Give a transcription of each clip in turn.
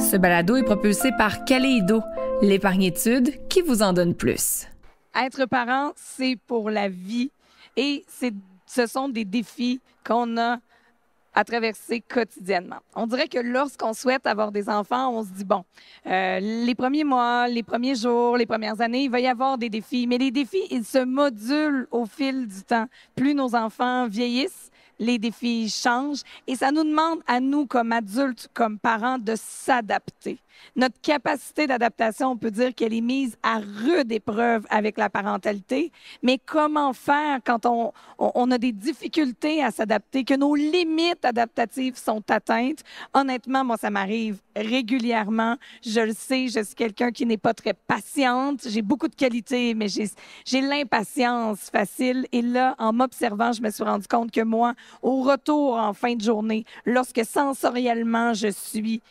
Ce balado est propulsé par Caléido, l'épargne-étude qui vous en donne plus. Être parent, c'est pour la vie et ce sont des défis qu'on a à traverser quotidiennement. On dirait que lorsqu'on souhaite avoir des enfants, on se dit, bon, les premiers mois, les premiers jours, les premières années, il va y avoir des défis, mais les défis, ils se modulent au fil du temps. Plus nos enfants vieillissent, les défis changent et ça nous demande à nous, comme adultes, comme parents, de s'adapter. Notre capacité d'adaptation, on peut dire qu'elle est mise à rude épreuve avec la parentalité, mais comment faire quand on a des difficultés à s'adapter, que nos limites adaptatives sont atteintes? Honnêtement, moi, ça m'arrive régulièrement. Je le sais, je suis quelqu'un qui n'est pas très patiente. J'ai beaucoup de qualités, mais j'ai l'impatience facile. Et là, en m'observant, je me suis rendu compte que moi, au retour en fin de journée, lorsque sensoriellement, je suis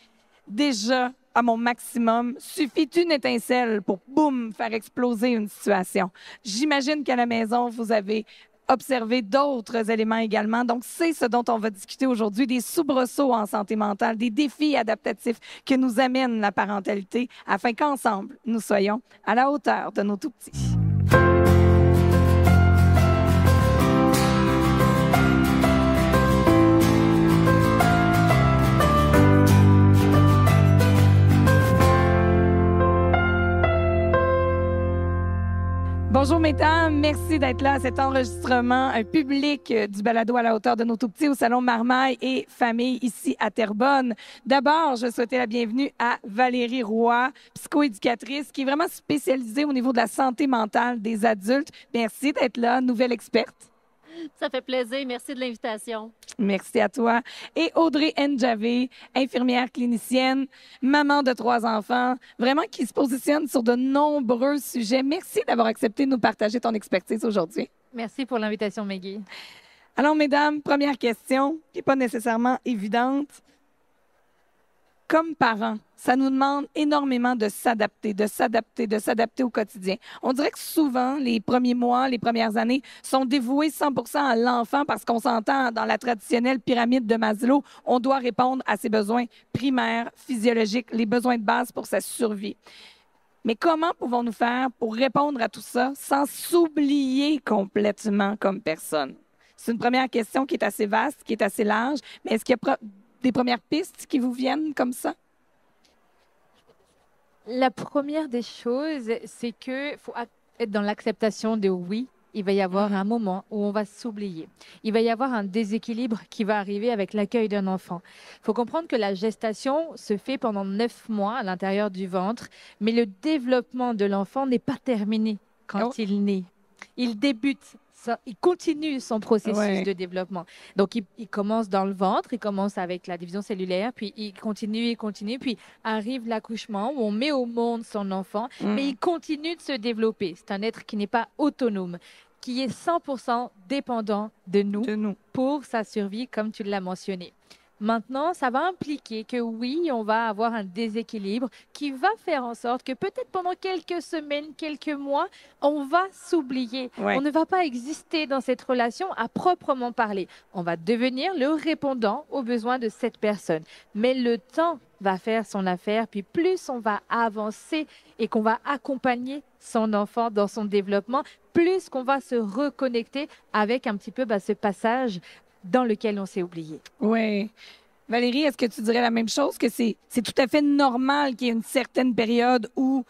déjà à mon maximum, suffit une étincelle pour, boum, faire exploser une situation. J'imagine qu'à la maison, vous avez observé d'autres éléments également. Donc, c'est ce dont on va discuter aujourd'hui, des soubresauts en santé mentale, des défis adaptatifs que nous amène la parentalité, afin qu'ensemble, nous soyons à la hauteur de nos tout-petits. Bonjour mesdames, merci d'être là à cet enregistrement public du balado à la hauteur de nos tout-petits au Salon Marmaille et Famille ici à Terrebonne. D'abord, je souhaitais la bienvenue à Valérie Roy, psychoéducatrice qui est vraiment spécialisée au niveau de la santé mentale des adultes. Merci d'être là, nouvelle experte. Ça fait plaisir. Merci de l'invitation. Merci à toi. Et Audrey Njavé, infirmière clinicienne, maman de 3 enfants, vraiment qui se positionne sur de nombreux sujets. Merci d'avoir accepté de nous partager ton expertise aujourd'hui. Merci pour l'invitation, Maggie. Alors, mesdames, première question, qui n'est pas nécessairement évidente. Comme parents, ça nous demande énormément de s'adapter au quotidien. On dirait que souvent, les premiers mois, les premières années sont dévoués 100% à l'enfant parce qu'on s'entend dans la traditionnelle pyramide de Maslow, on doit répondre à ses besoins primaires, physiologiques, les besoins de base pour sa survie. Mais comment pouvons-nous faire pour répondre à tout ça sans s'oublier complètement comme personne? C'est une première question qui est assez vaste, qui est assez large, mais est-ce qu'il y a des premières pistes qui vous viennent comme ça? La première des choses, c'est qu'il faut être dans l'acceptation de oui, il va y avoir un moment où on va s'oublier. Il va y avoir un déséquilibre qui va arriver avec l'accueil d'un enfant. Il faut comprendre que la gestation se fait pendant 9 mois à l'intérieur du ventre, mais le développement de l'enfant n'est pas terminé quand il naît. Il débute. Il continue son processus de développement. Donc, il commence dans le ventre, il commence avec la division cellulaire, puis il continue, puis arrive l'accouchement où on met au monde son enfant, mais il continue de se développer. C'est un être qui n'est pas autonome, qui est 100% dépendant de nous pour sa survie, comme tu l'as mentionné. Maintenant, ça va impliquer que oui, on va avoir un déséquilibre qui va faire en sorte que peut-être pendant quelques semaines, quelques mois, on va s'oublier. On ne va pas exister dans cette relation à proprement parler. On va devenir le répondant aux besoins de cette personne. Mais le temps va faire son affaire, puis plus on va avancer et qu'on va accompagner son enfant dans son développement, plus qu'on va se reconnecter avec un petit peu ce passage dans lequel on s'est oublié. Oui. Valérie, est-ce que tu dirais la même chose, que c'est tout à fait normal qu'il y ait une certaine période où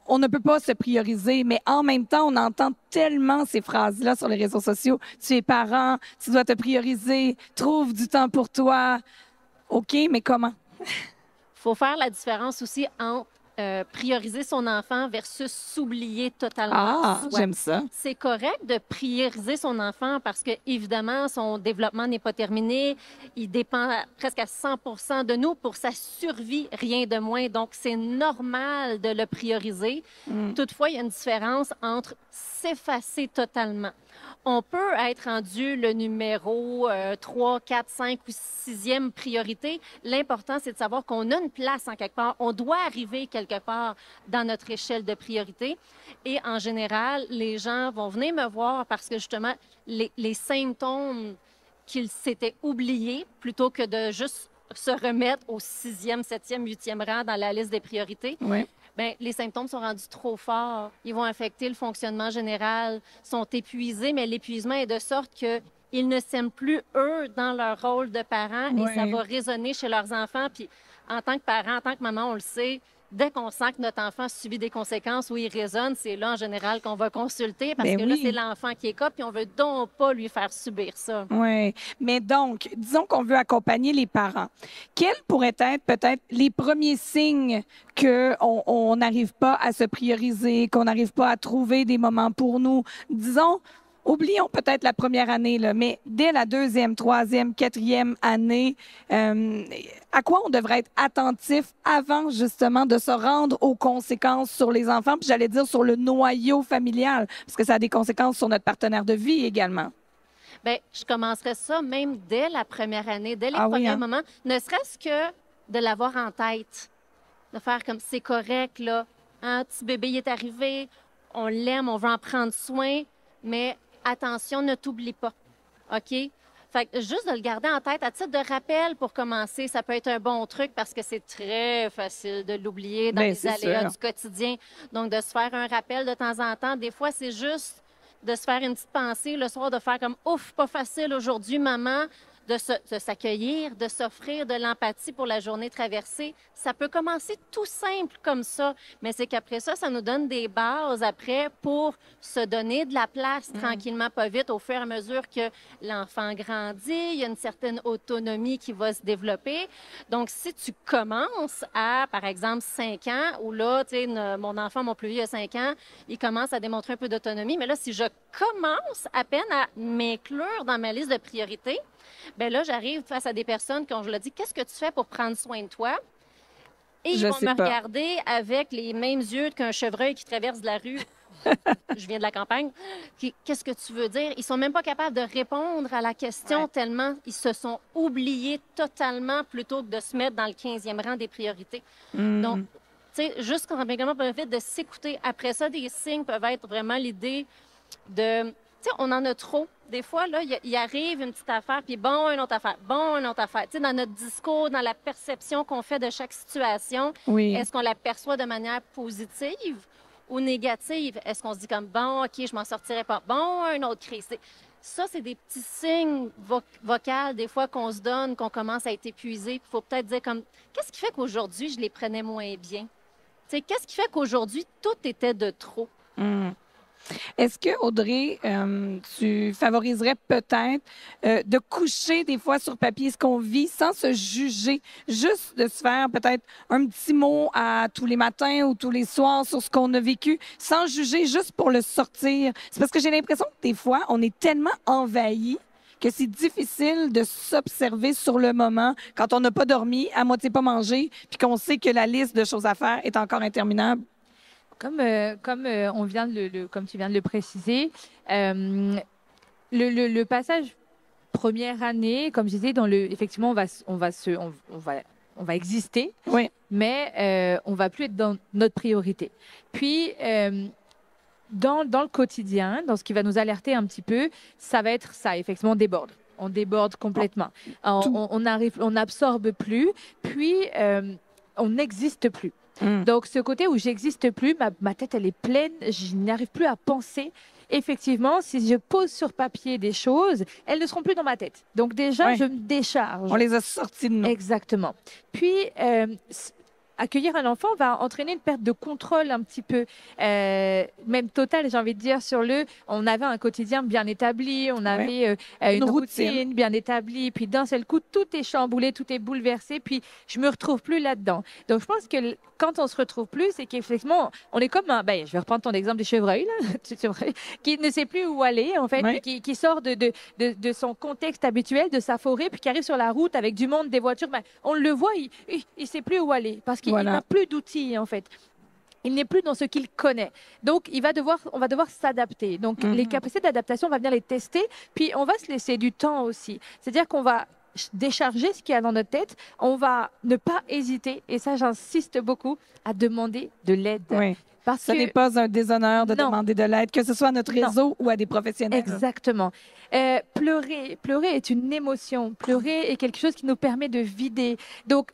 on ne peut pas se prioriser, mais en même temps, on entend tellement ces phrases-là sur les réseaux sociaux. Tu es parent, tu dois te prioriser, trouve du temps pour toi. OK, mais comment? Il faut faire la différence aussi entre prioriser son enfant versus s'oublier totalement. Ah, j'aime ça. C'est correct de prioriser son enfant parce que, évidemment, son développement n'est pas terminé. Il dépend presque à 100% de nous pour sa survie, rien de moins. Donc, c'est normal de le prioriser. Toutefois, il y a une différence entre s'effacer totalement. On peut être rendu le numéro 3, 4, 5 ou 6e priorité. L'important, c'est de savoir qu'on a une place en quelque part. On doit arriver quelque part dans notre échelle de priorité. Et en général, les gens vont venir me voir parce que justement, les symptômes qu'ils s'étaient oubliés, plutôt que de juste se remettre au 6e, 7e, 8e rang dans la liste des priorités, Oui. ben, les symptômes sont rendus trop forts. Ils vont affecter le fonctionnement général, sont épuisés, mais l'épuisement est de sorte qu'ils ne s'aiment plus, eux, dans leur rôle de parents, Oui. et ça va résonner chez leurs enfants. Puis, en tant que parent, en tant que maman, on le sait, dès qu'on sent que notre enfant subit des conséquences où il résonne, c'est là, en général, qu'on va consulter parce Ben que là, oui. c'est l'enfant qui est cas, puis on veut donc pas lui faire subir ça. Oui, mais donc, disons qu'on veut accompagner les parents. Quels pourraient être peut-être les premiers signes qu'on n'arrive pas à se prioriser, qu'on n'arrive pas à trouver des moments pour nous? Disons, oublions peut-être la première année, là, mais dès la 2e, 3e, 4e année, à quoi on devrait être attentif avant justement de se rendre aux conséquences sur les enfants, puis j'allais dire sur le noyau familial, parce que ça a des conséquences sur notre partenaire de vie également. Bien, je commencerais ça même dès la première année, dès les Ah oui, premiers hein? moments, ne serait-ce que de l'avoir en tête, de faire comme c'est correct, là, un petit bébé il est arrivé, on l'aime, on veut en prendre soin, mais attention, ne t'oublie pas, OK? Fait que juste de le garder en tête à titre de rappel pour commencer, ça peut être un bon truc parce que c'est très facile de l'oublier dans Bien, les c'est aléas sûr. du quotidien. Donc, de se faire un rappel de temps en temps, des fois, c'est juste de se faire une petite pensée le soir, de faire comme « Ouf, pas facile aujourd'hui, maman », de s'accueillir, de s'offrir de l'empathie pour la journée traversée. Ça peut commencer tout simple comme ça, mais c'est qu'après ça, ça nous donne des bases après pour se donner de la place tranquillement, pas vite, au fur et à mesure que l'enfant grandit, il y a une certaine autonomie qui va se développer. Donc, si tu commences à, par exemple, 5 ans, où là, tu sais, mon enfant, mon plus vieux, a 5 ans, il commence à démontrer un peu d'autonomie, mais là, si je commence à peine à m'inclure dans ma liste de priorités, ben là, j'arrive face à des personnes qui ont, je leur dis, qu'est-ce que tu fais pour prendre soin de toi? Et ils Je vont sais me pas. regarder avec les mêmes yeux qu'un chevreuil qui traverse de la rue. Je viens de la campagne. Qu'est-ce que tu veux dire? Ils sont même pas capables de répondre à la question tellement ils se sont oubliés totalement plutôt que de se mettre dans le 15e rang des priorités. Donc, tu sais, juste complètement pas vite de s'écouter. Après ça, des signes peuvent être vraiment l'idée de... Tu sais, on en a trop. Des fois, là, il arrive une petite affaire, puis bon, une autre affaire, bon, une autre affaire. Tu sais, dans notre discours, dans la perception qu'on fait de chaque situation, Oui. est-ce qu'on la perçoit de manière positive ou négative? Est-ce qu'on se dit comme, bon, OK, je m'en sortirai pas. Bon, une autre crise. Ça, c'est des petits signes vocaux, des fois, qu'on se donne, qu'on commence à être épuisé. Il faut peut-être dire comme, qu'est-ce qui fait qu'aujourd'hui, je les prenais moins bien? Tu sais, qu'est-ce qui fait qu'aujourd'hui, tout était de trop? Est-ce que, Audrey, tu favoriserais peut-être de coucher des fois sur papier ce qu'on vit sans se juger, juste de se faire peut-être un petit mot à tous les matins ou tous les soirs sur ce qu'on a vécu, sans juger, juste pour le sortir? C'est parce que j'ai l'impression que des fois, on est tellement envahi que c'est difficile de s'observer sur le moment quand on n'a pas dormi, à moitié pas mangé, puis qu'on sait que la liste de choses à faire est encore interminable. Comme on vient comme tu viens de le préciser, le passage première année, comme je disais, effectivement, on va exister, Oui. mais on va plus être dans notre priorité. Puis, dans le quotidien, dans ce qui va nous alerter un petit peu, ça va être ça, effectivement, on déborde. On déborde complètement. On n'absorbe plus, puis on n'existe plus. Donc, ce côté où j'existe plus, ma tête, elle est pleine, je n'arrive plus à penser. Effectivement, si je pose sur papier des choses, elles ne seront plus dans ma tête. Donc, déjà, je me décharge. On les a sortis de nous. Exactement. Puis, accueillir un enfant va entraîner une perte de contrôle un petit peu, même totale, j'ai envie de dire, on avait un quotidien bien établi, on avait une routine bien établie, puis d'un seul coup, tout est chamboulé, tout est bouleversé, puis je me retrouve plus là-dedans. Donc, je pense que quand on se retrouve plus, c'est qu'effectivement, on est comme je vais reprendre ton exemple des chevreuils, là, qui ne sait plus où aller, en fait, puis qui sort de son contexte habituel, de sa forêt, puis qui arrive sur la route avec du monde, des voitures. On le voit, il sait plus où aller, parce qu'il n'a plus d'outils, en fait. Il n'est plus dans ce qu'il connaît. Donc, on va devoir s'adapter. Donc, les capacités d'adaptation, on va venir les tester, puis on va se laisser du temps aussi. C'est-à-dire qu'on va décharger ce qu'il y a dans notre tête, on va ne pas hésiter, et ça, j'insiste beaucoup, à demander de l'aide. Oui. Parce Ce que n'est pas un déshonneur de Non. demander de l'aide, que ce soit à notre Non. réseau ou à des professionnels. Exactement. Pleurer est une émotion. Pleurer est quelque chose qui nous permet de vider. Donc,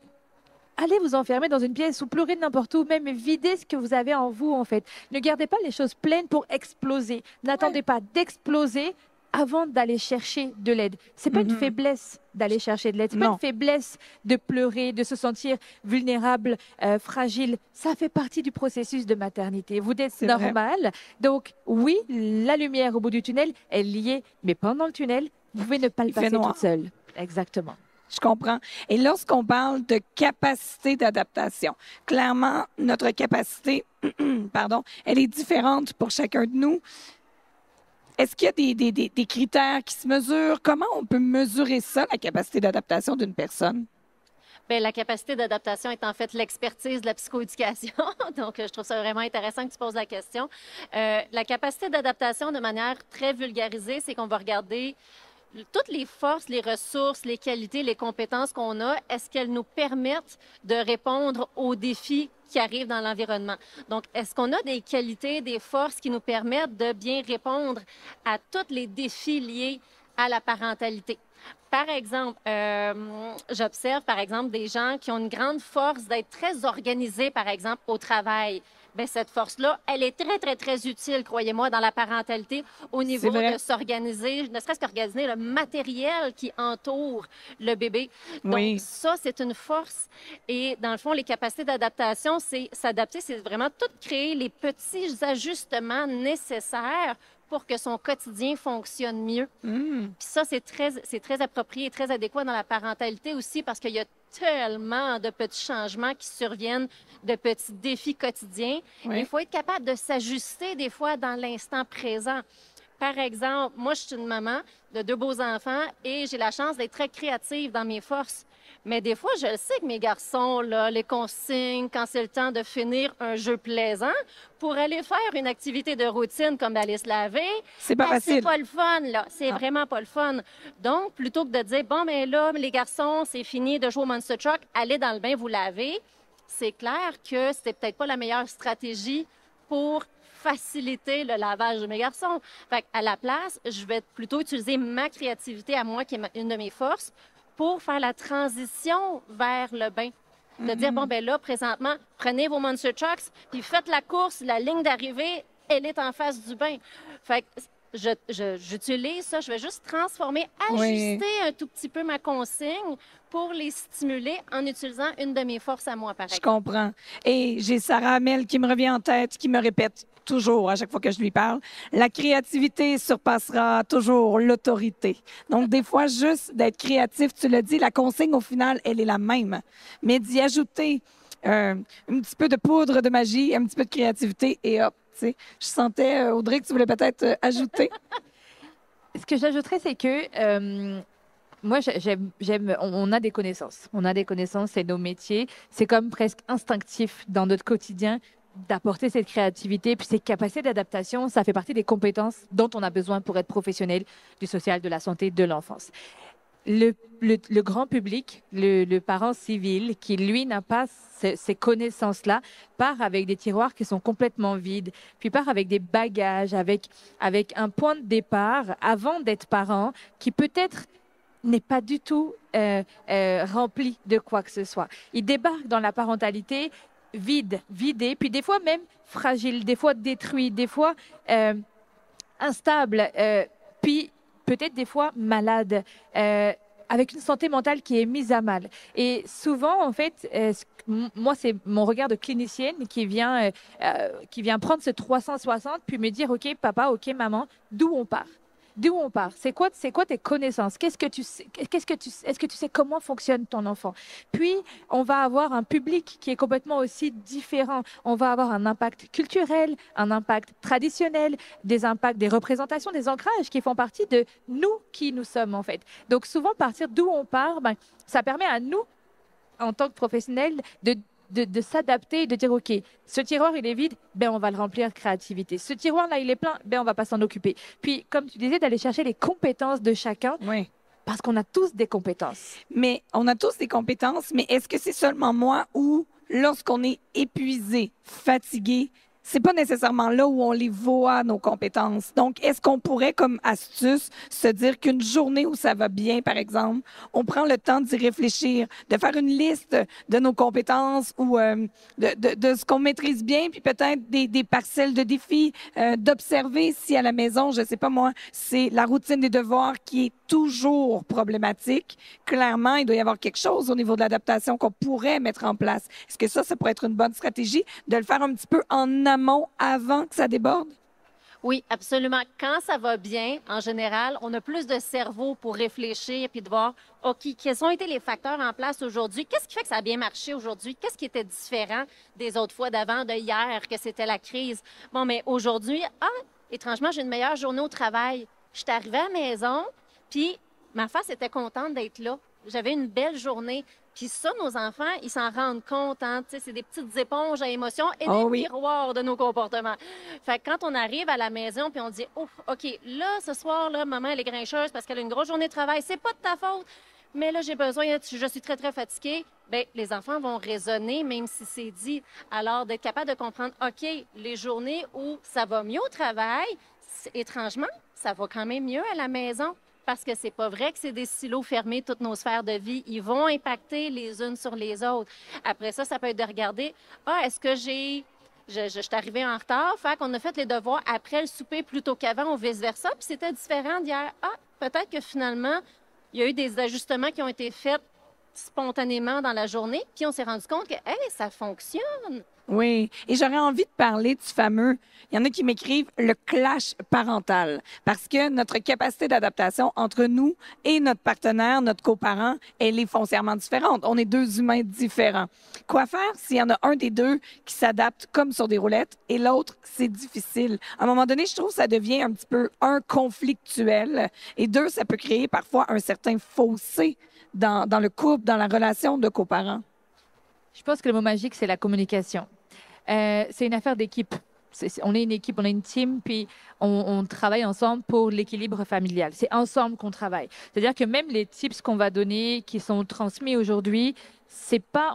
allez vous enfermer dans une pièce ou pleurer n'importe où, même videz ce que vous avez en vous, en fait. Ne gardez pas les choses pleines pour exploser. N'attendez pas d'exploser avant d'aller chercher de l'aide. C'est pas une faiblesse d'aller chercher de l'aide. C'est pas Non. une faiblesse de pleurer, de se sentir vulnérable, fragile. Ça fait partie du processus de maternité. Vous êtes C'est vrai. normal. Donc, oui, la lumière au bout du tunnel est liée, mais pendant le tunnel, vous pouvez ne pas le Il fait passer noir. toute seule. Exactement. Je comprends. Et lorsqu'on parle de capacité d'adaptation, clairement, notre capacité, pardon, elle est différente pour chacun de nous. Est-ce qu'il y a des critères qui se mesurent? Comment on peut mesurer ça, la capacité d'adaptation d'une personne? Bien, la capacité d'adaptation est en fait l'expertise de la psychoéducation. Donc, je trouve ça vraiment intéressant que tu poses la question. La capacité d'adaptation, de manière très vulgarisée, c'est qu'on va regarder toutes les forces, les ressources, les qualités, les compétences qu'on a. Est-ce qu'elles nous permettent de répondre aux défis qui arrivent dans l'environnement? Donc, est-ce qu'on a des qualités, des forces qui nous permettent de bien répondre à tous les défis liés à la parentalité? Par exemple, j'observe, par exemple, des gens qui ont une grande force d'être très organisés, par exemple, au travail. Bien, cette force-là, elle est très, très, très utile, croyez-moi, dans la parentalité, au niveau vrai. de s'organiser, ne serait-ce qu'organiser le matériel qui entoure le bébé. Donc, Oui. ça, c'est une force. Et dans le fond, les capacités d'adaptation, c'est s'adapter, c'est vraiment tout créer les petits ajustements nécessaires pour que son quotidien fonctionne mieux. Puis ça, c'est très approprié, très adéquat dans la parentalité aussi parce qu'il y a tellement de petits changements qui surviennent, de petits défis quotidiens. Oui. Il faut être capable de s'ajuster des fois dans l'instant présent. Par exemple, moi, je suis une maman de 2 beaux enfants et j'ai la chance d'être très créative dans mes forces. Mais des fois, je le sais que mes garçons, là, les consignes, quand c'est le temps de finir un jeu plaisant, pour aller faire une activité de routine comme d'aller se laver, C'est pas c'est facile. pas le fun, là. C'est vraiment pas le fun. Donc, plutôt que de dire, bon, mais là, les garçons, c'est fini de jouer au Monster Truck, allez dans le bain vous laver, c'est clair que c'était peut-être pas la meilleure stratégie pour faciliter le lavage de mes garçons. Fait à la place, je vais plutôt utiliser ma créativité à moi, qui est une de mes forces, pour faire la transition vers le bain. De dire, bon, ben là, présentement, prenez vos Monster Trucks, puis faites la course, la ligne d'arrivée, elle est en face du bain. Fait que j'utilise ça, je vais juste transformer, ajuster un tout petit peu ma consigne pour les stimuler en utilisant une de mes forces à moi, par Je exemple. comprends. Et j'ai Sarah Hamel qui me revient en tête, qui me répète toujours à chaque fois que je lui parle, la créativité surpassera toujours l'autorité. Donc, des fois, juste d'être créatif, tu l'as dit, la consigne, au final, elle est la même. Mais d'y ajouter un petit peu de poudre de magie, un petit peu de créativité, et hop, tu sais. Je sentais, Audrey, que tu voulais peut-être ajouter. Ce que j'ajouterais, c'est que moi, on a des connaissances. On a des connaissances, c'est nos métiers. C'est comme presque instinctif dans notre quotidien d'apporter cette créativité, puis ces capacités d'adaptation, ça fait partie des compétences dont on a besoin pour être professionnel du social, de la santé, de l'enfance. Le grand public, le parent civil, qui lui n'a pas ces connaissances-là, part avec des tiroirs qui sont complètement vides, puis part avec des bagages, avec un point de départ avant d'être parent, qui peut-être n'est pas du tout rempli de quoi que ce soit. Il débarque dans la parentalité vidé, puis des fois même fragile, des fois détruit, des fois instable, puis peut-être des fois malade, avec une santé mentale qui est mise à mal. Et souvent, en fait, moi, c'est mon regard de clinicienne qui vient prendre ce 360 puis me dire, OK, papa, OK, maman, d'où on part? D'où on part? C'est quoi tes connaissances? Est-ce que tu sais comment fonctionne ton enfant? Puis, on va avoir un public qui est complètement aussi différent. On va avoir un impact culturel, un impact traditionnel, des impacts, des représentations, des ancrages qui font partie de nous qui nous sommes, en fait. Donc, souvent, partir d'où on part, ça permet à nous, en tant que professionnels, de s'adapter et de dire, OK, ce tiroir, il est vide, ben, on va le remplir de créativité. Ce tiroir-là, il est plein, ben, on va pas s'en occuper. Puis, comme tu disais, d'aller chercher les compétences de chacun, Oui. parce qu'on a tous des compétences. Mais on a tous des compétences, mais est-ce que c'est seulement moi ou lorsqu'on est épuisé, fatigué, c'est pas nécessairement là où on les voit, nos compétences. Donc, est-ce qu'on pourrait, comme astuce, se dire qu'une journée où ça va bien, par exemple, on prend le temps d'y réfléchir, de faire une liste de nos compétences ou de ce qu'on maîtrise bien, puis peut-être des parcelles de défis, d'observer si à la maison, je sais pas moi, c'est la routine des devoirs qui est toujours problématique. Clairement, il doit y avoir quelque chose au niveau de l'adaptation qu'on pourrait mettre en place. Est-ce que ça pourrait être une bonne stratégie de le faire un petit peu en amont avant que ça déborde? Oui, absolument. Quand ça va bien, en général, on a plus de cerveau pour réfléchir puis de voir, OK, quels ont été les facteurs en place aujourd'hui? Qu'est-ce qui fait que ça a bien marché aujourd'hui? Qu'est-ce qui était différent des autres fois d'avant, de hier, que c'était la crise? Bon, mais aujourd'hui, étrangement, j'ai une meilleure journée au travail. Je suis arrivée à la maison, puis ma face était contente d'être là. J'avais une belle journée. Puis ça, nos enfants, ils s'en rendent compte. Hein? C'est des petites éponges à émotions et des miroirs de nos comportements. Fait que quand on arrive à la maison puis on dit, oh, OK, là, ce soir, là, maman, elle est grincheuse parce qu'elle a une grosse journée de travail. C'est pas de ta faute. Mais là, j'ai besoin, je suis très, très fatiguée. Bien, les enfants vont raisonner, même si c'est dit. Alors, d'être capable de comprendre, OK, les journées où ça va mieux au travail, étrangement, ça va quand même mieux à la maison. Parce que c'est pas vrai que c'est des silos fermés, toutes nos sphères de vie. Ils vont impacter les unes sur les autres. Après ça, ça peut être de regarder, est-ce que je suis arrivée en retard, fait qu'on a fait les devoirs après le souper plutôt qu'avant ou vice-versa, puis c'était différent d'hier. Peut-être que finalement, il y a eu des ajustements qui ont été faits spontanément dans la journée, puis on s'est rendu compte que, hey, ça fonctionne. Oui, et j'aurais envie de parler du fameux, il y en a qui m'écrivent le clash parental, parce que notre capacité d'adaptation entre nous et notre partenaire, notre coparent, elle est foncièrement différente. On est deux humains différents. Quoi faire s'il y en a un des deux qui s'adapte comme sur des roulettes et l'autre, c'est difficile. À un moment donné, je trouve que ça devient un petit peu conflictuel et deux, ça peut créer parfois un certain fossé dans le couple, dans la relation de coparents. Je pense que le mot magique, c'est la communication. C'est une affaire d'équipe. On est une équipe, on est une team, puis on travaille ensemble pour l'équilibre familial. C'est ensemble qu'on travaille. C'est-à-dire que même les tips qu'on va donner, qui sont transmis aujourd'hui,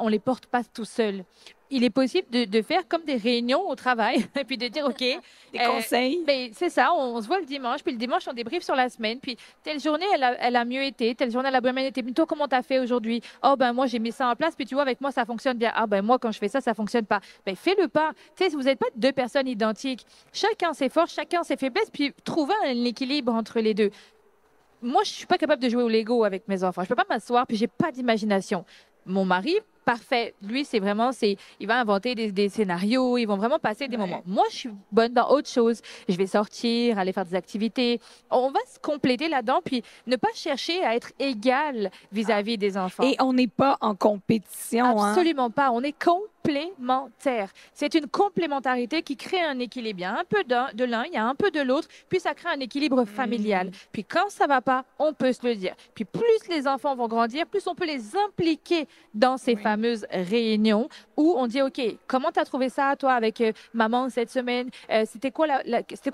on les porte pas tout seul. Il est possible de faire comme des réunions au travail et puis de dire, OK. Des conseils. Ben, c'est ça, on se voit le dimanche, puis le dimanche, on débriefe sur la semaine, puis telle journée, elle a mieux été, telle journée, elle a bien été. Plutôt, comment tu as fait aujourd'hui? Oh, ben, moi, j'ai mis ça en place, puis tu vois, avec moi, ça fonctionne bien. Ah, ben, moi, quand je fais ça, ça fonctionne pas. Ben, fais-le pas. Tu sais, vous n'êtes pas deux personnes identiques. Chacun ses forces, chacun ses faiblesses, puis trouver un équilibre entre les deux. Moi, je suis pas capable de jouer au Lego avec mes enfants. Je peux pas m'asseoir, puis j'ai pas d'imagination. Mon mari, parfait. Lui, il va inventer des scénarios, ils vont vraiment passer des moments. Moi, je suis bonne dans autre chose. Je vais sortir, aller faire des activités. On va se compléter là-dedans, puis ne pas chercher à être égal vis-à-vis des enfants. Et on n'est pas en compétition. Absolument pas. On est complémentaires. C'est une complémentarité qui crée un équilibre. Il y a un peu de l'un, il y a un peu de l'autre, puis ça crée un équilibre familial. Puis quand ça va pas, on peut se le dire. Puis plus les enfants vont grandir, plus on peut les impliquer dans ces fameuses réunions où on dit, OK, comment tu as trouvé ça, toi, avec maman cette semaine? C'était quoi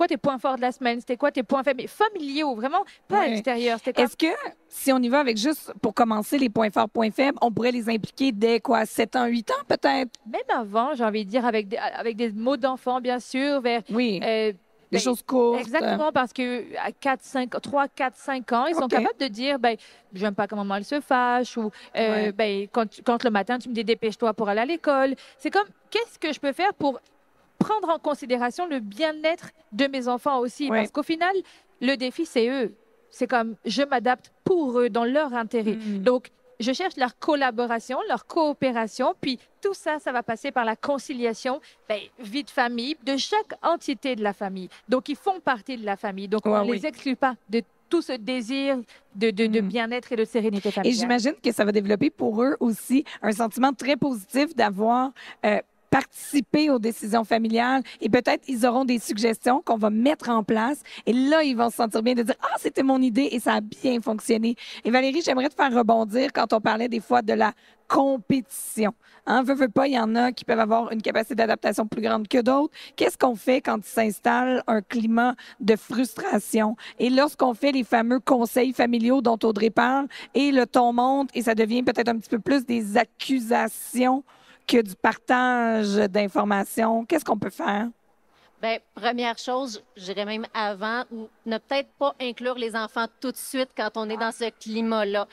tes points forts de la semaine? C'était quoi tes points faibles? Mais familiaux, vraiment, pas extérieurs. Est-ce que, si on y va avec juste, pour commencer, les points forts, points faibles, on pourrait les impliquer dès 7 ans, 8 ans, peut-être? Même avant, j'ai envie de dire, avec des mots d'enfant, bien sûr, vers... Des choses courtes. Exactement, parce que à 3, 4, 5 ans, ils sont capables de dire, j'aime pas comment elle se fâche, ou quand le matin, tu me dis dépêche-toi pour aller à l'école. C'est comme, qu'est-ce que je peux faire pour prendre en considération le bien-être de mes enfants aussi? Parce qu'au final, le défi, c'est eux. C'est comme, je m'adapte pour eux, dans leur intérêt. Donc, je cherche leur collaboration, leur coopération, puis tout ça, ça va passer par la conciliation, vie de famille, de chaque entité de la famille. Donc, ils font partie de la famille. Donc, on ne les exclut pas de tout ce désir de bien-être et de sérénité familiale. Et j'imagine que ça va développer pour eux aussi un sentiment très positif d'avoir participer aux décisions familiales et peut-être ils auront des suggestions qu'on va mettre en place et là, ils vont se sentir bien de dire « Ah, c'était mon idée et ça a bien fonctionné ». Et Valérie, j'aimerais te faire rebondir quand on parlait des fois de la compétition. Hein, veux pas, il y en a qui peuvent avoir une capacité d'adaptation plus grande que d'autres. Qu'est-ce qu'on fait quand il s'installe un climat de frustration? Et lorsqu'on fait les fameux conseils familiaux dont Audrey parle et le ton monte et ça devient peut-être un petit peu plus des accusations que du partage d'informations, qu'est-ce qu'on peut faire? Bien, première chose, je dirais même avant, ne peut-être pas inclure les enfants tout de suite quand on est dans ce climat-là,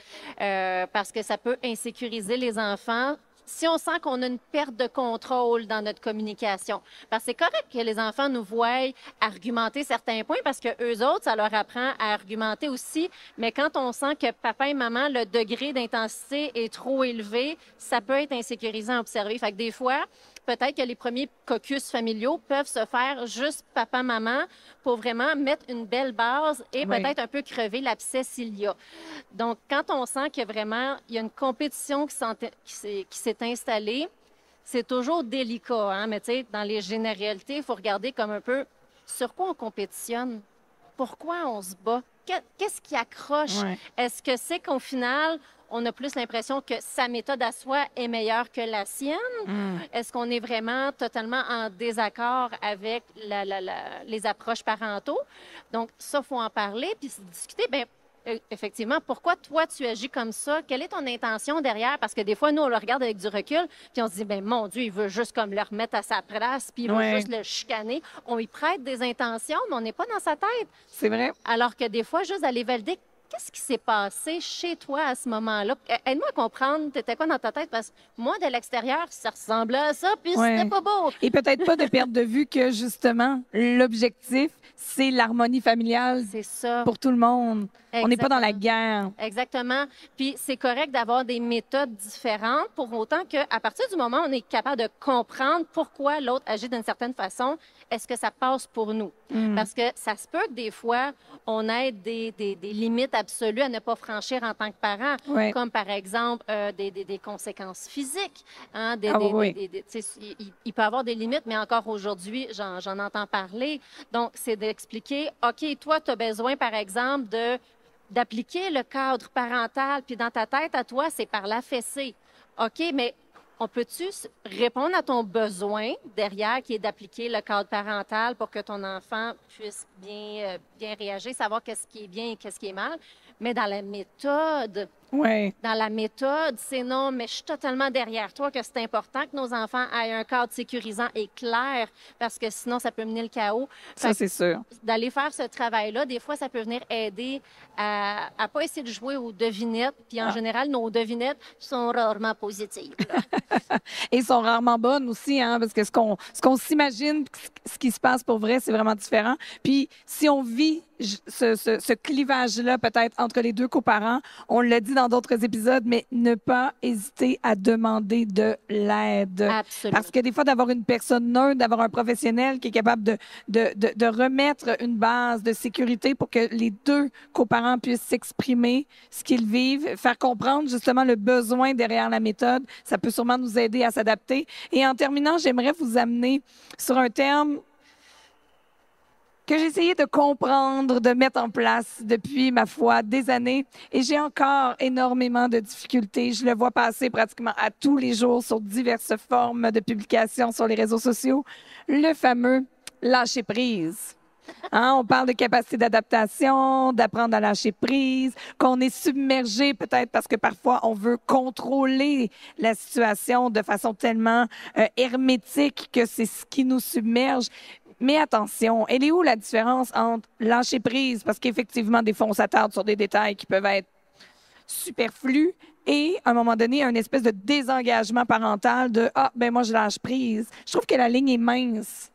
parce que ça peut insécuriser les enfants. Si on sent qu'on a une perte de contrôle dans notre communication, parce que c'est correct que les enfants nous voient argumenter certains points, parce que eux autres, ça leur apprend à argumenter aussi. Mais quand on sent que papa et maman, le degré d'intensité est trop élevé, ça peut être insécurisant à observer. Fait que des fois, peut-être que les premiers caucus familiaux peuvent se faire juste papa-maman pour vraiment mettre une belle base et Oui. peut-être un peu crever l'abcès s'il y a. Donc, quand on sent que vraiment il y a une compétition qui s'est installée, c'est toujours délicat, hein? Mais tu sais, dans les généralités, il faut regarder comme un peu sur quoi on compétitionne, pourquoi on se bat, qu'est-ce qui accroche. Ouais. Est-ce que c'est qu'au final, on a plus l'impression que sa méthode à soi est meilleure que la sienne? Est-ce qu'on est vraiment totalement en désaccord avec les approches parentaux? Donc, ça, il faut en parler puis se discuter. Bien, effectivement, pourquoi toi, tu agis comme ça? Quelle est ton intention derrière? Parce que des fois, nous, on le regarde avec du recul puis on se dit, ben mon Dieu, il veut juste comme le remettre à sa place puis il veut Ouais. juste le chicaner. On y prête des intentions, mais on n'est pas dans sa tête. C'est vrai. Alors que des fois, juste d'aller valider qu'est-ce qui s'est passé chez toi à ce moment-là. Aide-moi à comprendre, t'étais quoi dans ta tête? Parce que moi, de l'extérieur, ça ressemblait à ça, puis Ouais. c'était pas beau. Et peut-être pas de perdre de vue que, justement, l'objectif, c'est l'harmonie familiale C'est ça. pour tout le monde. On n'est pas dans la Exactement. guerre. Exactement. Puis c'est correct d'avoir des méthodes différentes pour autant qu'à partir du moment où on est capable de comprendre pourquoi l'autre agit d'une certaine façon, est-ce que ça passe pour nous? Parce que ça se peut que des fois, on ait des limites absolues à ne pas franchir en tant que parent, Ouais. comme par exemple des conséquences physiques. Hein, Oui. tu sais, il peut y avoir des limites, mais encore aujourd'hui, j'en entends parler. Donc, c'est d'expliquer, OK, toi, tu as besoin, par exemple, d'appliquer le cadre parental, puis dans ta tête, à toi, c'est par la fessée. OK, mais on peut-tu répondre à ton besoin derrière, qui est d'appliquer le cadre parental pour que ton enfant puisse bien réagir, savoir qu'est-ce qui est bien et qu'est-ce qui est mal, mais dans la méthode... Ouais. Dans la méthode, c'est non, mais je suis totalement derrière toi que c'est important que nos enfants aient un cadre sécurisant et clair, parce que sinon, ça peut mener le chaos. Ça, Fait c'est sûr. d'aller faire ce travail-là, des fois, ça peut venir aider à pas essayer de jouer aux devinettes. Puis en général, nos devinettes sont rarement positives. là. Et sont rarement bonnes aussi, hein, parce que ce qu'on s'imagine, ce qui se passe pour vrai, c'est vraiment différent. Puis si on vit ce clivage-là, peut-être entre les deux coparents, on l'a dit dans d'autres épisodes, mais ne pas hésiter à demander de l'aide. Absolument. Parce que des fois, d'avoir une personne neutre, d'avoir un professionnel qui est capable de remettre une base de sécurité pour que les deux coparents puissent s'exprimer ce qu'ils vivent, faire comprendre justement le besoin derrière la méthode, ça peut sûrement nous aider à s'adapter. Et en terminant, j'aimerais vous amener sur un terme que j'ai essayé de comprendre, de mettre en place depuis, ma foi, des années. Et j'ai encore énormément de difficultés. Je le vois passer pratiquement à tous les jours sur diverses formes de publications sur les réseaux sociaux. Le fameux lâcher prise. Hein, on parle de capacité d'adaptation, d'apprendre à lâcher prise, qu'on est submergé peut-être parce que parfois on veut contrôler la situation de façon tellement hermétique que c'est ce qui nous submerge. Mais attention, elle est où la différence entre lâcher prise, parce qu'effectivement, des fois, on s'attarde sur des détails qui peuvent être superflus, et à un moment donné, une espèce de désengagement parental de « Ah, ben moi, je lâche prise ». Je trouve que la ligne est mince.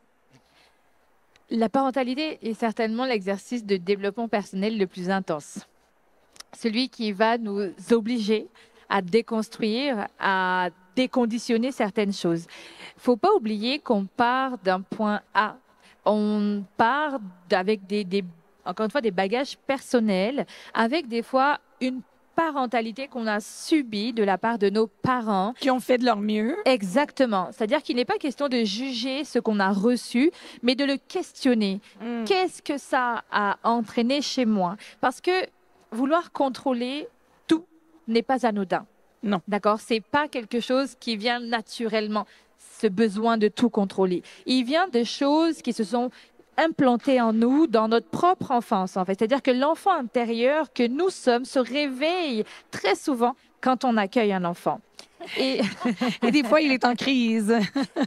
La parentalité est certainement l'exercice de développement personnel le plus intense. Celui qui va nous obliger à déconstruire, à déconditionner certaines choses. Il ne faut pas oublier qu'on part d'un point A. On part avec encore une fois, des bagages personnels, avec des fois une parentalité qu'on a subie de la part de nos parents. Qui ont fait de leur mieux. Exactement. C'est-à-dire qu'il n'est pas question de juger ce qu'on a reçu, mais de le questionner. Qu'est-ce que ça a entraîné chez moi? Parce que vouloir contrôler tout n'est pas anodin. Non. D'accord? C'est pas quelque chose qui vient naturellement, ce besoin de tout contrôler. Il vient de choses qui se sont implantées en nous dans notre propre enfance, en fait. C'est-à-dire que l'enfant intérieur que nous sommes se réveille très souvent quand on accueille un enfant. Et Et des fois, il est en crise.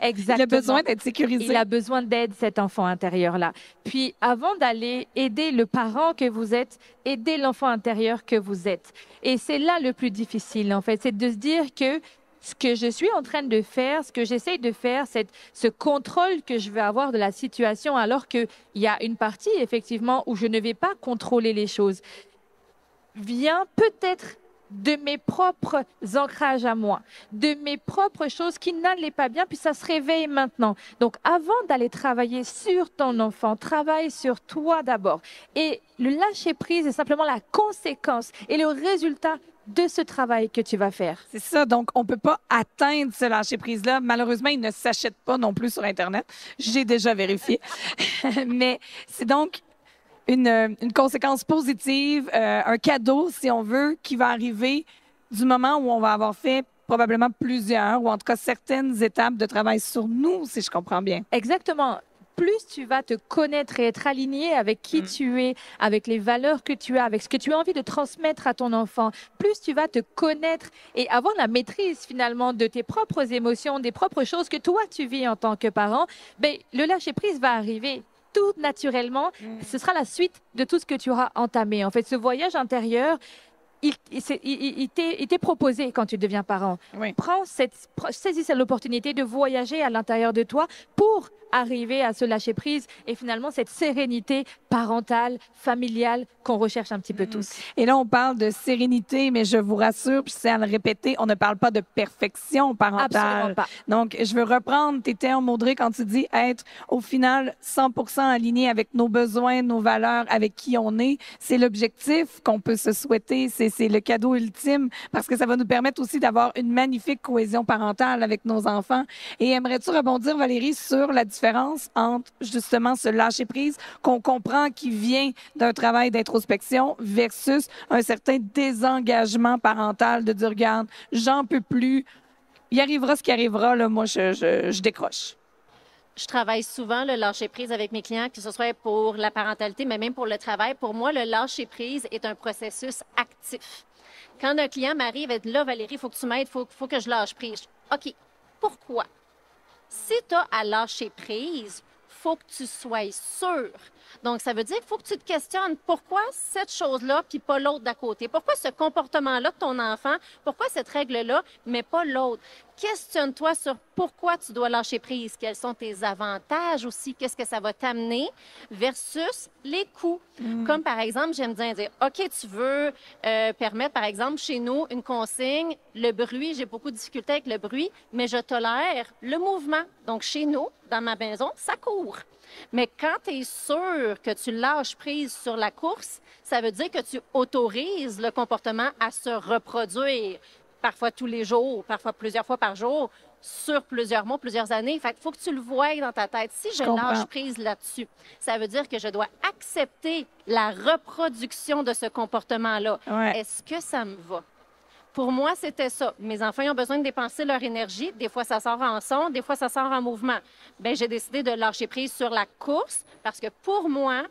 exactement. Il a besoin d'être sécurisé. Il a besoin d'aide, cet enfant intérieur-là. Puis, avant d'aller aider le parent que vous êtes, aider l'enfant intérieur que vous êtes. Et c'est là le plus difficile, en fait. C'est de se dire que ce que je suis en train de faire, ce que j'essaye de faire, c'est ce contrôle que je vais avoir de la situation, alors qu'il y a une partie, effectivement, où je ne vais pas contrôler les choses, vient peut-être de mes propres ancrages à moi, de mes propres choses qui n'allaient pas bien, puis ça se réveille maintenant. Donc, avant d'aller travailler sur ton enfant, travaille sur toi d'abord. Et le lâcher-prise est simplement la conséquence et le résultat de ce travail que tu vas faire. C'est ça, donc on peut pas atteindre ce lâcher-prise-là. Malheureusement, il ne s'achète pas non plus sur Internet. J'ai déjà vérifié. Mais c'est donc une conséquence positive, un cadeau, si on veut, qui va arriver du moment où on va avoir fait probablement plusieurs, ou en tout cas certaines étapes de travail sur nous, si je comprends bien. Exactement. Plus tu vas te connaître et être aligné avec qui tu es, avec les valeurs que tu as, avec ce que tu as envie de transmettre à ton enfant, plus tu vas te connaître et avoir la maîtrise finalement de tes propres émotions, des propres choses que toi tu vis en tant que parent, ben, le lâcher-prise va arriver tout naturellement. Ce sera la suite de tout ce que tu auras entamé. En fait, ce voyage intérieur, il t'est proposé quand tu deviens parent. Oui. Saisis l'opportunité de voyager à l'intérieur de toi pour arriver à se lâcher prise et finalement cette sérénité parentale, familiale qu'on recherche un petit peu tous. Et là, on parle de sérénité, mais je vous rassure, puis c'est à le répéter, on ne parle pas de perfection parentale. Absolument pas. Donc, je veux reprendre tes termes, Audrey, quand tu dis être au final 100% aligné avec nos besoins, nos valeurs, avec qui on est. C'est l'objectif qu'on peut se souhaiter. C'est le cadeau ultime parce que ça va nous permettre aussi d'avoir une magnifique cohésion parentale avec nos enfants. Et aimerais-tu rebondir, Valérie, sur la différence entre justement ce lâcher-prise qu'on comprend qui vient d'un travail d'introspection versus un certain désengagement parental de dire, regarde, j'en peux plus, il arrivera ce qui arrivera, là, moi, je décroche. Je travaille souvent le lâcher-prise avec mes clients, que ce soit pour la parentalité, mais même pour le travail. Pour moi, le lâcher-prise est un processus actif. Quand un client m'arrive et dit, là, Valérie, il faut que tu m'aides, il faut que je lâche prise. OK, pourquoi? Si tu as à lâcher prise, il faut que tu sois sûr. Donc, ça veut dire qu'il faut que tu te questionnes pourquoi cette chose-là, puis pas l'autre d'à côté. Pourquoi ce comportement-là de ton enfant? Pourquoi cette règle-là, mais pas l'autre? Questionne-toi sur pourquoi tu dois lâcher prise. Quels sont tes avantages aussi? Qu'est-ce que ça va t'amener versus les coûts? Comme par exemple, j'aime bien dire, OK, tu veux permettre, par exemple, chez nous, une consigne, le bruit, j'ai beaucoup de difficultés avec le bruit, mais je tolère le mouvement. Donc, chez nous, dans ma maison, ça court. Mais quand tu es sûr que tu lâches prise sur la course, ça veut dire que tu autorises le comportement à se reproduire, parfois tous les jours, parfois plusieurs fois par jour, sur plusieurs mois, plusieurs années. Fait qu'il faut que tu le voies dans ta tête. Si je lâche prise là-dessus, ça veut dire que je dois accepter la reproduction de ce comportement-là. Ouais. Est-ce que ça me va? Pour moi, c'était ça. Mes enfants ils ont besoin de dépenser leur énergie. Des fois, ça sort en son, des fois, ça sort en mouvement. Bien, j'ai décidé de lâcher prise sur la course parce que pour moi,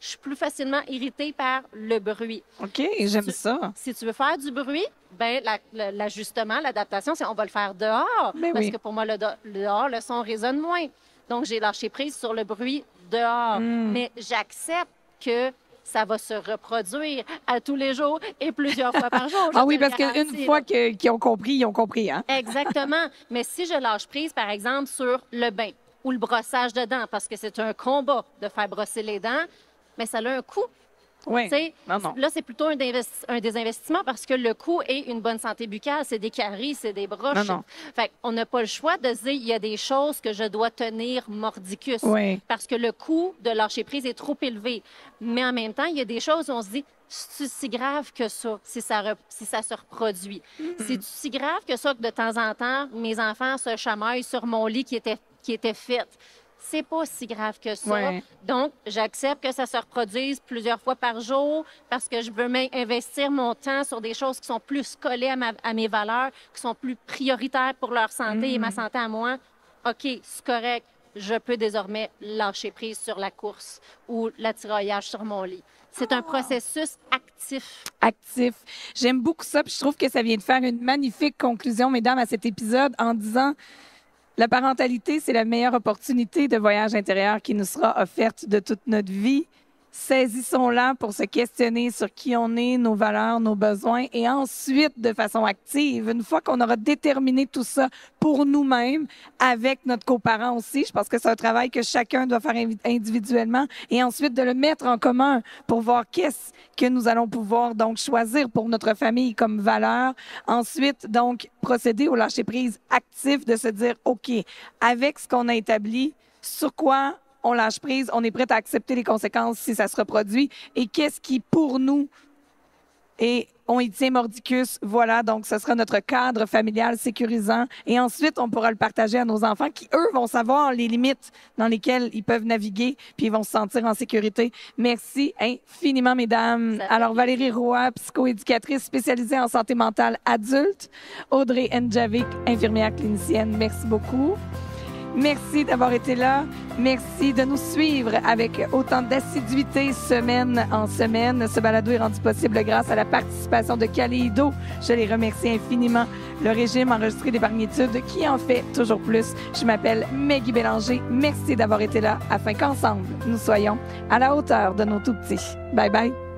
je suis plus facilement irritée par le bruit. OK, j'aime ça. Si tu veux faire du bruit, ben l'ajustement, l'adaptation, c'est on va le faire dehors. Mais parce oui. que pour moi, le dehors, le son résonne moins. Donc, j'ai lâché prise sur le bruit dehors. Mais j'accepte que ça va se reproduire à tous les jours et plusieurs fois par jour. Ah oui, parce qu'une fois qu'ils ont compris, ils ont compris, hein? Exactement. Mais si je lâche prise, par exemple, sur le bain ou le brossage de dents, parce que c'est un combat de faire brosser les dents, mais ça a un coût. Oui. Non. Là, c'est plutôt un désinvestissement parce que le coût est une bonne santé buccale. C'est des caries, c'est des broches. Non. Fait on n'a pas le choix de se dire il y a des choses que je dois tenir mordicus. Oui. Parce que le coût de lâcher prise est trop élevé. Mais en même temps, il y a des choses où on se dit c'est si grave que ça, si ça se reproduit. C'est si grave que ça que de temps en temps, mes enfants se chamaillent sur mon lit qui était fait. C'est pas si grave que ça. Ouais. Donc, j'accepte que ça se reproduise plusieurs fois par jour parce que je veux même investir mon temps sur des choses qui sont plus collées à mes valeurs, qui sont plus prioritaires pour leur santé et ma santé à moi. OK, c'est correct. Je peux désormais lâcher prise sur la course ou l'attiraillage sur mon lit. C'est un processus actif. actif. Actif. J'aime beaucoup ça, puis je trouve que ça vient de faire une magnifique conclusion, mesdames, à cet épisode en disant la parentalité, c'est la meilleure opportunité de voyage intérieur qui nous sera offerte de toute notre vie. Saisissons-la pour se questionner sur qui on est, nos valeurs, nos besoins, et ensuite, de façon active, une fois qu'on aura déterminé tout ça pour nous-mêmes, avec notre coparent aussi, je pense que c'est un travail que chacun doit faire individuellement, et ensuite de le mettre en commun pour voir qu'est-ce que nous allons pouvoir donc choisir pour notre famille comme valeur. Ensuite, donc, procéder au lâcher-prise actif de se dire, OK, avec ce qu'on a établi, sur quoi on lâche prise, on est prêt à accepter les conséquences si ça se reproduit. Et qu'est-ce qui, pour nous, et on y tient mordicus, voilà, donc ce sera notre cadre familial sécurisant. Et ensuite, on pourra le partager à nos enfants qui, eux, vont savoir les limites dans lesquelles ils peuvent naviguer, puis ils vont se sentir en sécurité. Merci infiniment, mesdames. Alors, Valérie Roy, psychoéducatrice spécialisée en santé mentale adulte. Audrey Ndjavik, infirmière clinicienne, merci beaucoup. Merci d'avoir été là. Merci de nous suivre avec autant d'assiduité semaine en semaine. Ce balado est rendu possible grâce à la participation de Caléido. Je les remercie infiniment. Le régime enregistré d'épargnitude qui en fait toujours plus. Je m'appelle Maggie Bélanger. Merci d'avoir été là afin qu'ensemble, nous soyons à la hauteur de nos tout-petits. Bye bye.